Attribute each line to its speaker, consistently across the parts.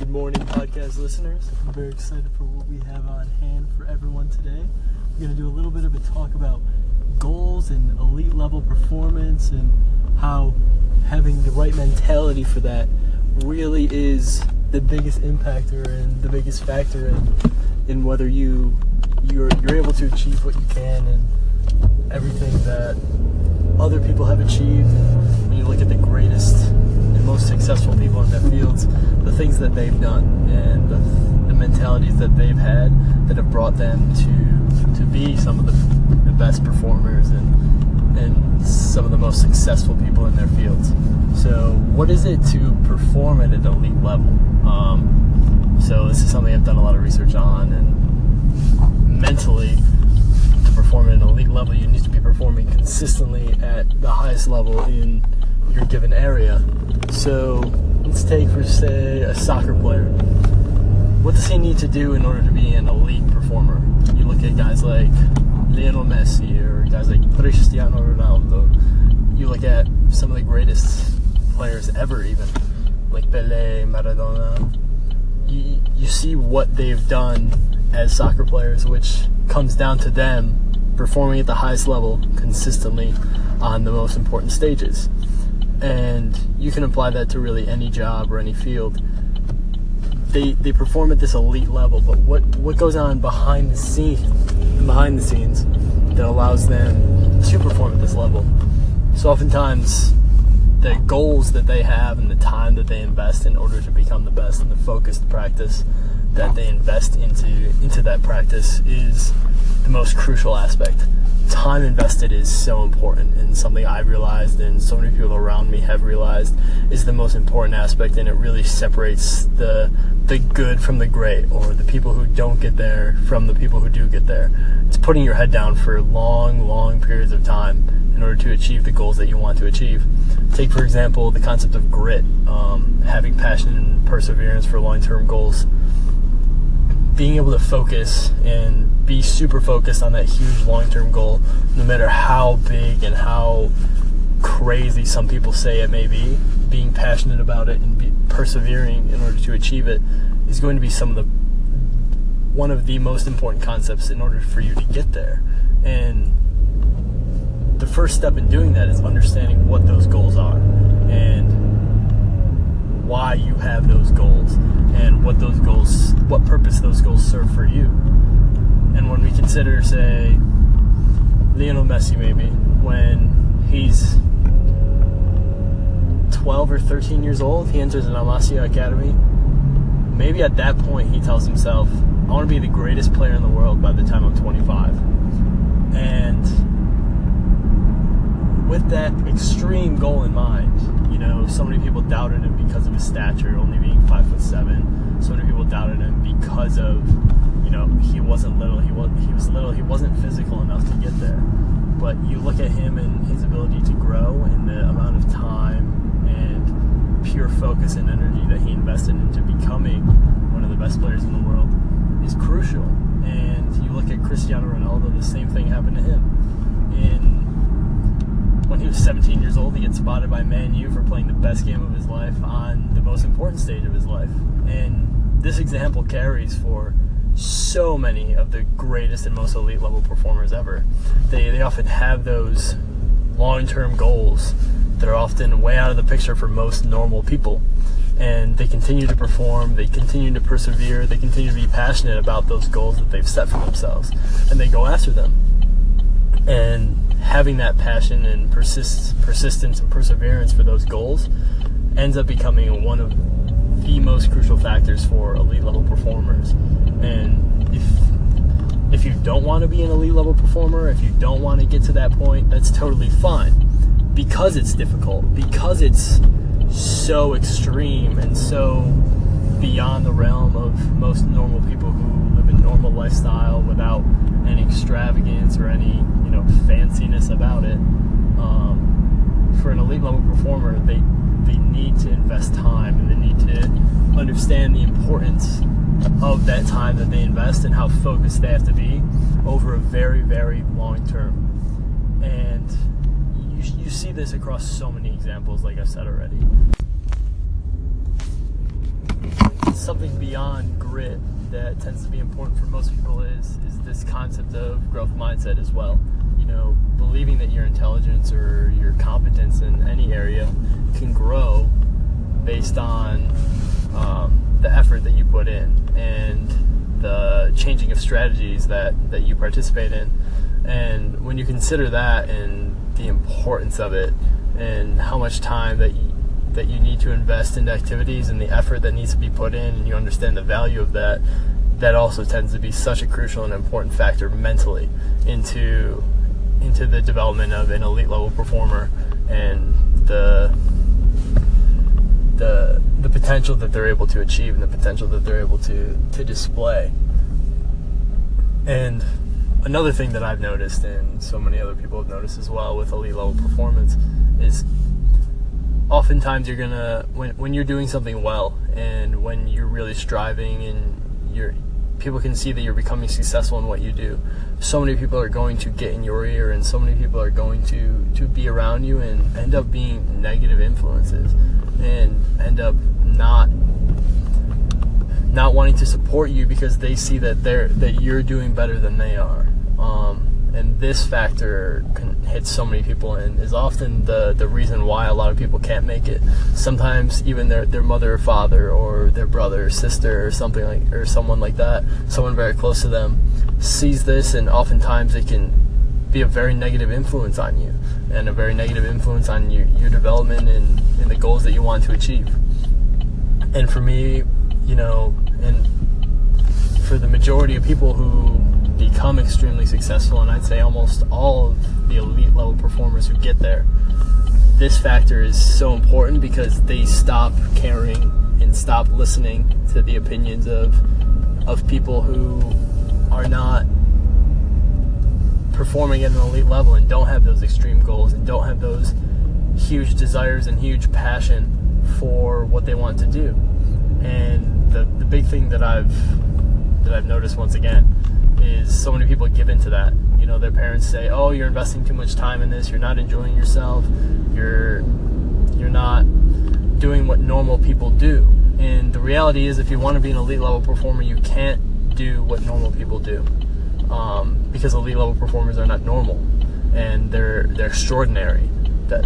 Speaker 1: Good morning, podcast listeners. I'm very excited for what we have on hand for everyone today. We're going to do a little bit of a talk about goals and elite level performance and how having the right mentality for that really is the biggest impactor and the biggest factor in whether you're able to achieve what you can and everything that other people have achieved. When you look at the greatest and most successful people in their fields, the things that they've done and the mentalities that they've had that have brought them to be some of the best performers and some of the most successful people in their fields. So what is it to perform at an elite level? So this is something I've done a lot of research on, and mentally, to perform at an elite level, you need to be performing consistently at the highest level in your given area. So let's take, for say, a soccer player. What does he need to do in order to be an elite performer? You look at guys like Lionel Messi or guys like Cristiano Ronaldo. You look at some of the greatest players ever, even like Pelé, Maradona. You see what they've done as soccer players, which comes down to them performing at the highest level consistently on the most important stages. And you can apply that to really any job or any field. They perform at this elite level, but what goes on behind the scenes that allows them to perform at this level? So oftentimes the goals that they have and the time that they invest in order to become the best and the focused practice that they invest into that practice is the most crucial aspect. Time invested is so important, and something I've realized and so many people around me have realized is the most important aspect, and it really separates the good from the great, or the people who don't get there from the people who do get there. It's putting your head down for long periods of time in order to achieve the goals that you want to achieve. Take, for example, the concept of grit, having passion and perseverance for long-term goals. Being able to focus and be super focused on that huge long-term goal, no matter how big and how crazy some people say it may be, being passionate about it and persevering in order to achieve it is going to be one of the most important concepts in order for you to get there. And the first step in doing that is understanding what those goals are and why you have those goals and what purpose those goals serve for you. And when we consider, say, Lionel Messi, maybe when he's 12 or 13 years old, he enters an La Masia Academy. Maybe at that point he tells himself, I want to be the greatest player in the world by the time I'm 25. And with that extreme goal in mind, so many people doubted him because of his stature, only being 5'7". So many people doubted him because of, he wasn't little. He was little. He wasn't physical enough to get there. But you look at him and his ability to grow and the amount of time and pure focus and energy that he invested into becoming one of the best players in the world is crucial. And you look at Cristiano Ronaldo, the same thing happened to him. When he was 17 years old, he gets spotted by Man U for playing the best game of his life on the most important stage of his life. And this example carries for so many of the greatest and most elite level performers ever. They often have those long-term goals that are often way out of the picture for most normal people. And they continue to perform, they continue to persevere, they continue to be passionate about those goals that they've set for themselves. And they go after them. And having that passion and persistence and perseverance for those goals ends up becoming one of the most crucial factors for elite level performers. And if you don't want to be an elite level performer, if you don't want to get to that point, that's totally fine, because it's difficult, because it's so extreme and so beyond the realm of most normal people who live a normal lifestyle without any extravagance or any fanciness about it. For an elite level performer, they need to invest time, and they need to understand the importance of that time that they invest and how focused they have to be over a very long term. And you see this across so many examples, like I've said already. something beyond grit that tends to be important for most people is this concept of growth mindset as well. You know, believing that your intelligence or your competence in any area can grow based on the effort that you put in and the changing of strategies that you participate in. And when you consider that and the importance of it and how much time that you need to invest into activities and the effort that needs to be put in, and you understand the value of that, that also tends to be such a crucial and important factor mentally into the development of an elite level performer and the potential that they're able to achieve and the potential that they're able to display. And another thing that I've noticed, and so many other people have noticed as well with elite level performance, is oftentimes you're gonna, when you're doing something well and when you're really striving and people can see that you're becoming successful in what you do, so many people are going to get in your ear and so many people are going to be around you and end up being negative influences and end up not wanting to support you because they see that you're doing better than they are. And this factor can hit so many people and is often the reason why a lot of people can't make it. Sometimes even their mother or father or their brother or sister or something or someone like that, someone very close to them, sees this, and oftentimes it can be a very negative influence on you and a very negative influence on your development and the goals that you want to achieve. And for me, you know, and for the majority of people who become extremely successful, and I'd say almost all of the elite level performers who get there, this factor is so important because they stop caring and stop listening to the opinions of people who are not performing at an elite level and don't have those extreme goals and don't have those huge desires and huge passion for what they want to do. And the big thing that I've noticed once again is so many people give into that. You know, their parents say, "Oh, you're investing too much time in this. You're not enjoying yourself. You're not doing what normal people do." And the reality is, if you want to be an elite level performer, you can't do what normal people do, because elite level performers are not normal, and they're extraordinary. That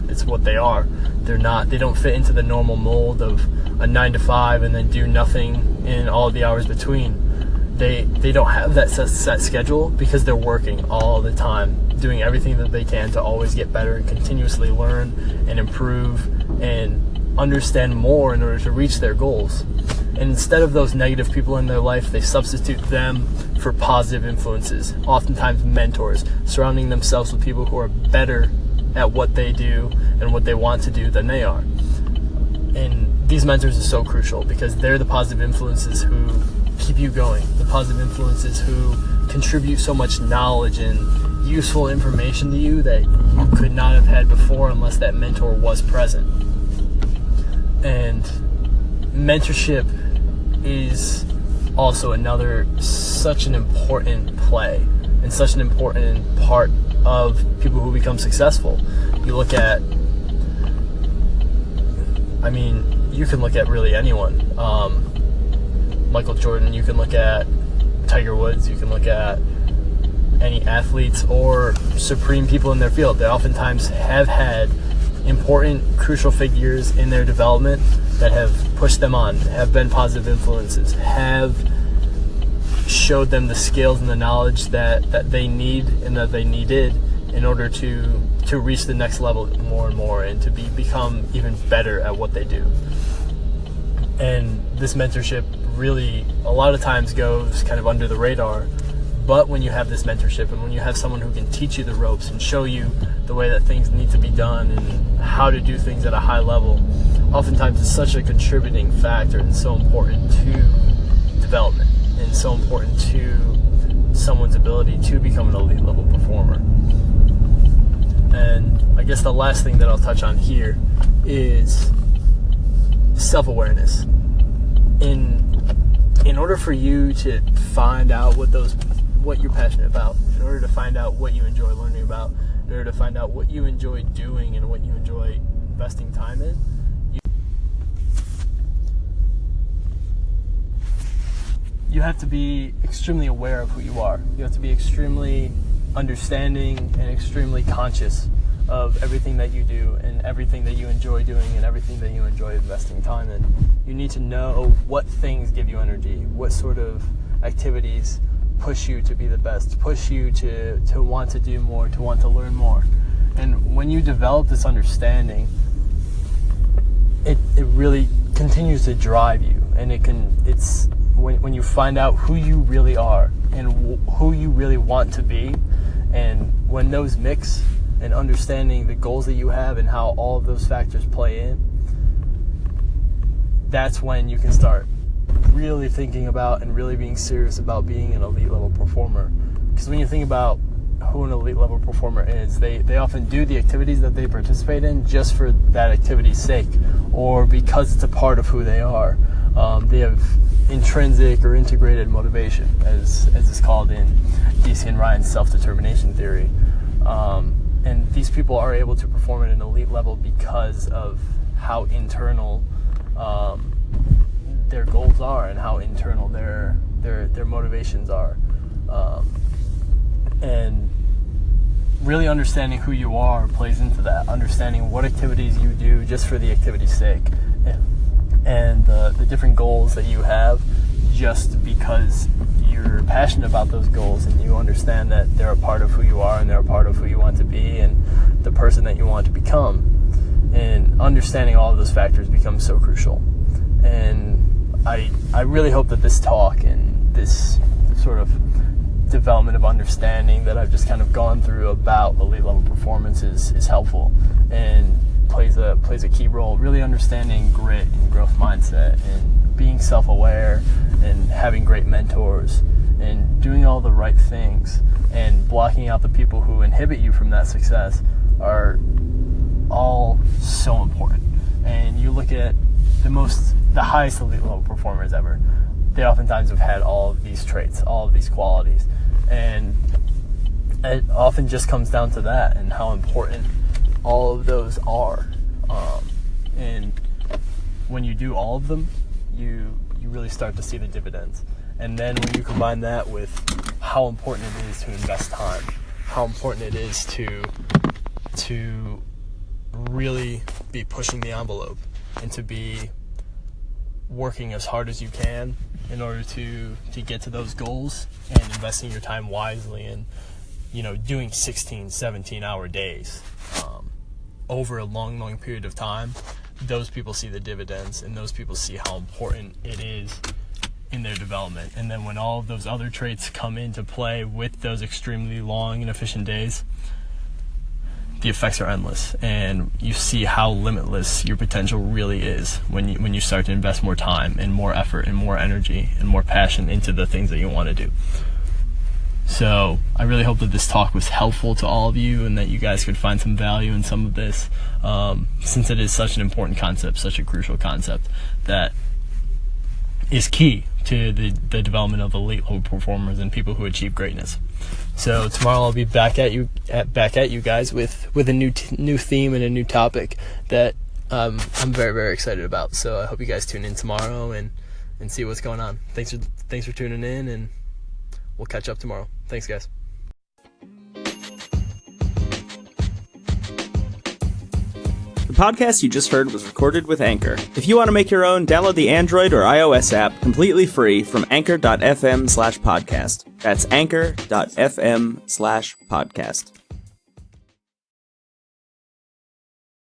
Speaker 1: it's what they are. They don't fit into the normal mold of a 9 to 5 and then do nothing in all the hours between. They don't have that set schedule because they're working all the time, doing everything that they can to always get better and continuously learn and improve and understand more in order to reach their goals. And instead of those negative people in their life, they substitute them for positive influences, oftentimes mentors, surrounding themselves with people who are better at what they do and what they want to do than they are. And these mentors are so crucial because they're the positive influences who keep you going, the positive influences who contribute so much knowledge and useful information to you that you could not have had before unless that mentor was present. And mentorship is also such an important play and such an important part of people who become successful. You look at, you can look at really anyone. Michael Jordan, you can look at Tiger Woods, you can look at any athletes or supreme people in their field. They oftentimes have had important, crucial figures in their development that have pushed them on, have been positive influences, have showed them the skills and the knowledge that they need and that they needed in order to reach the next level more and more and to become even better at what they do. And this mentorship really a lot of times goes kind of under the radar, but when you have this mentorship and when you have someone who can teach you the ropes and show you the way that things need to be done and how to do things at a high level, oftentimes it's such a contributing factor and so important to development and so important to someone's ability to become an elite level performer. And I guess the last thing that I'll touch on here is self-awareness. In order for you to find out what you're passionate about, in order to find out what you enjoy learning about, in order to find out what you enjoy doing and what you enjoy investing time in, you have to be extremely aware of who you are. You have to be extremely understanding and extremely conscious of everything that you do and everything that you enjoy doing and everything that you enjoy investing time in. You need to know what things give you energy, what sort of activities push you to be the best, push you to want to do more, to want to learn more. And when you develop this understanding, it really continues to drive you, and it's when you find out who you really are and who you really want to be, and when those mix, and understanding the goals that you have and how all of those factors play in, that's when you can start really thinking about and really being serious about being an elite level performer. Because when you think about who an elite level performer is, they often do the activities that they participate in just for that activity's sake, or because it's a part of who they are. They have intrinsic or integrated motivation, as is called in DC and Ryan's self-determination theory. And these people are able to perform at an elite level because of how internal their goals are and how internal their motivations are. And really understanding who you are plays into that. Understanding what activities you do just for the activity's sake, and the different goals that you have just because you're passionate about those goals and you understand that they're a part of who you are and they're a part of who you want to be and the person that you want to become. And understanding all of those factors becomes so crucial. And I really hope that this talk and this sort of development of understanding that I've just kind of gone through about elite level performance is helpful and plays a key role. Really understanding grit and growth mindset and being self-aware and having great mentors and doing all the right things and blocking out the people who inhibit you from that success are all so important. And you look at the highest elite level performers ever, they oftentimes have had all of these traits, all of these qualities, and it often just comes down to that and how important all of those are. And when you do all of them, you really start to see the dividends. And then when you combine that with how important it is to invest time, how important it is to really be pushing the envelope and to be working as hard as you can in order to get to those goals, and investing your time wisely and doing 16, 17-hour days over a long period of time, those people see the dividends and those people see how important it is in their development. And then when all of those other traits come into play with those extremely long and efficient days, the effects are endless, and you see how limitless your potential really is when you start to invest more time and more effort and more energy and more passion into the things that you want to do. So I really hope that this talk was helpful to all of you and that you guys could find some value in some of this, since it is such an important concept, such a crucial concept that is key to the development of elite level performers and people who achieve greatness. So tomorrow I'll be back at you guys with a new theme and a new topic that I'm very, very excited about. So I hope you guys tune in tomorrow and see what's going on. Thanks for tuning in, and we'll catch up tomorrow. Thanks, guys.
Speaker 2: The podcast you just heard was recorded with Anchor. If you want to make your own, download the Android or iOS app completely free from anchor.fm/podcast. That's anchor.fm/podcast.